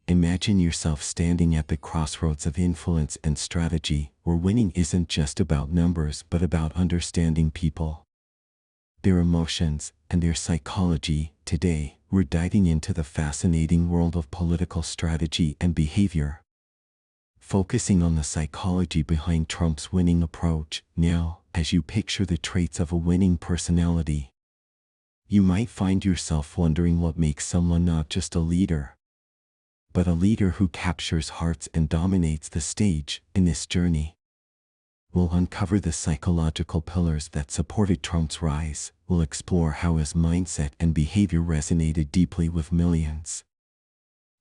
Imagine yourself standing at the crossroads of influence and strategy, where winning isn't just about numbers but about understanding people, their emotions, and their psychology. Today, we're diving into the fascinating world of political strategy and behavior, focusing on the psychology behind Trump's winning approach. Now, as you picture the traits of a winning personality, you might find yourself wondering what makes someone not just a leader, but a leader who captures hearts and dominates the stage. In this journey, we'll uncover the psychological pillars that supported Trump's rise. We'll explore how his mindset and behavior resonated deeply with millions.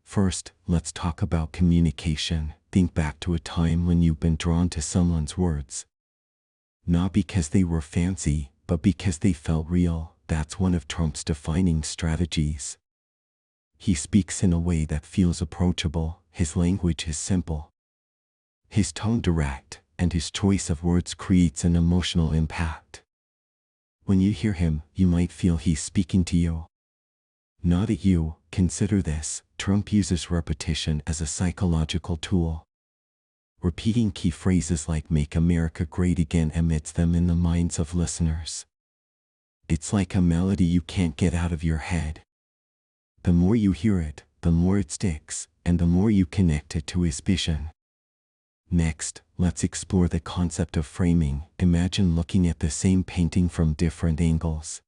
First, let's talk about communication. Think back to a time when you've been drawn to someone's words, not because they were fancy, but because they felt real. That's one of Trump's defining strategies. He speaks in a way that feels approachable. His language is simple, his tone direct, and his choice of words creates an emotional impact. When you hear him, you might feel he's speaking to you, not at you. Consider this: Trump uses repetition as a psychological tool. Repeating key phrases like "Make America Great Again" emits them in the minds of listeners. It's like a melody you can't get out of your head. The more you hear it, the more it sticks, and the more you connect it to his vision. Next, let's explore the concept of framing. Imagine looking at the same painting from different angles.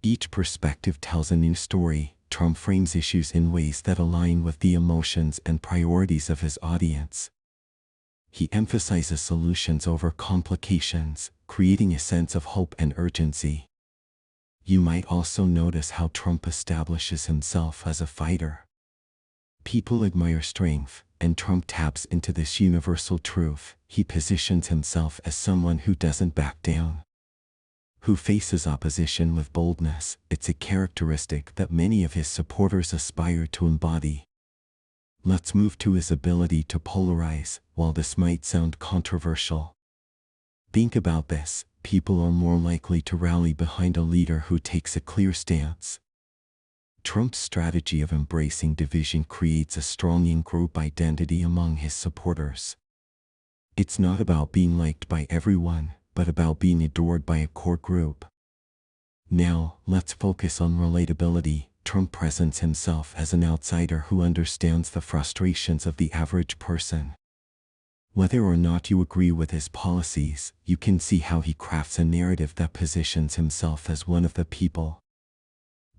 Each perspective tells a new story. Trump frames issues in ways that align with the emotions and priorities of his audience. He emphasizes solutions over complications, creating a sense of hope and urgency. You might also notice how Trump establishes himself as a fighter. People admire strength, and Trump taps into this universal truth. He positions himself as someone who doesn't back down, who faces opposition with boldness. It's a characteristic that many of his supporters aspire to embody. Let's move to his ability to polarize. While this might sound controversial, think about this: people are more likely to rally behind a leader who takes a clear stance. Trump's strategy of embracing division creates a strong in-group identity among his supporters. It's not about being liked by everyone, but about being adored by a core group. Now, let's focus on relatability. Trump presents himself as an outsider who understands the frustrations of the average person. Whether or not you agree with his policies, you can see how he crafts a narrative that positions himself as one of the people.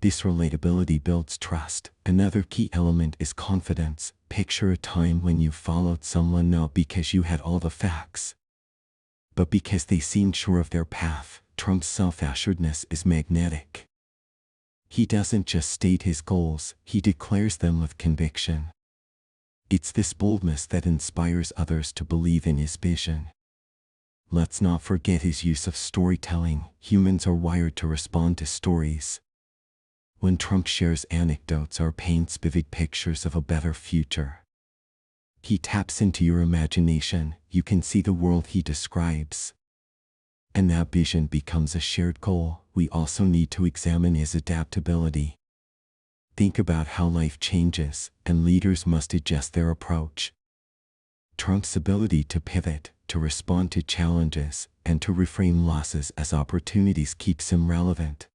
This relatability builds trust. Another key element is confidence. Picture a time when you followed someone not because you had all the facts, but because they seemed sure of their path. Trump's self-assuredness is magnetic. He doesn't just state his goals, he declares them with conviction. It's this boldness that inspires others to believe in his vision. Let's not forget his use of storytelling. Humans are wired to respond to stories. When Trump shares anecdotes or paints vivid pictures of a better future, he taps into your imagination. You can see the world he describes, and that vision becomes a shared goal. We also need to examine his adaptability. Think about how life changes, and leaders must adjust their approach. Trump's ability to pivot, to respond to challenges, and to reframe losses as opportunities keeps him relevant.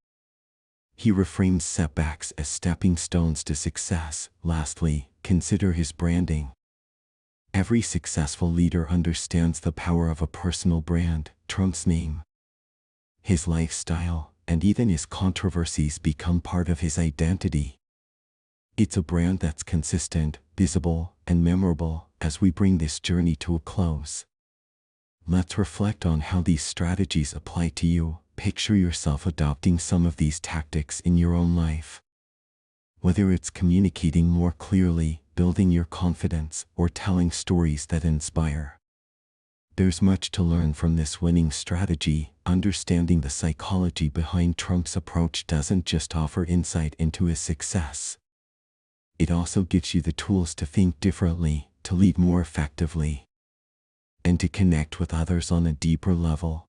He reframes setbacks as stepping stones to success. Lastly, consider his branding. Every successful leader understands the power of a personal brand. Trump's name, his lifestyle, and even his controversies become part of his identity. It's a brand that's consistent, visible, and memorable. As we bring this journey to a close, let's reflect on how these strategies apply to you. Picture yourself adopting some of these tactics in your own life. Whether it's communicating more clearly, building your confidence, or telling stories that inspire, there's much to learn from this winning strategy. Understanding the psychology behind Trump's approach doesn't just offer insight into his success. It also gives you the tools to think differently, to lead more effectively, and to connect with others on a deeper level.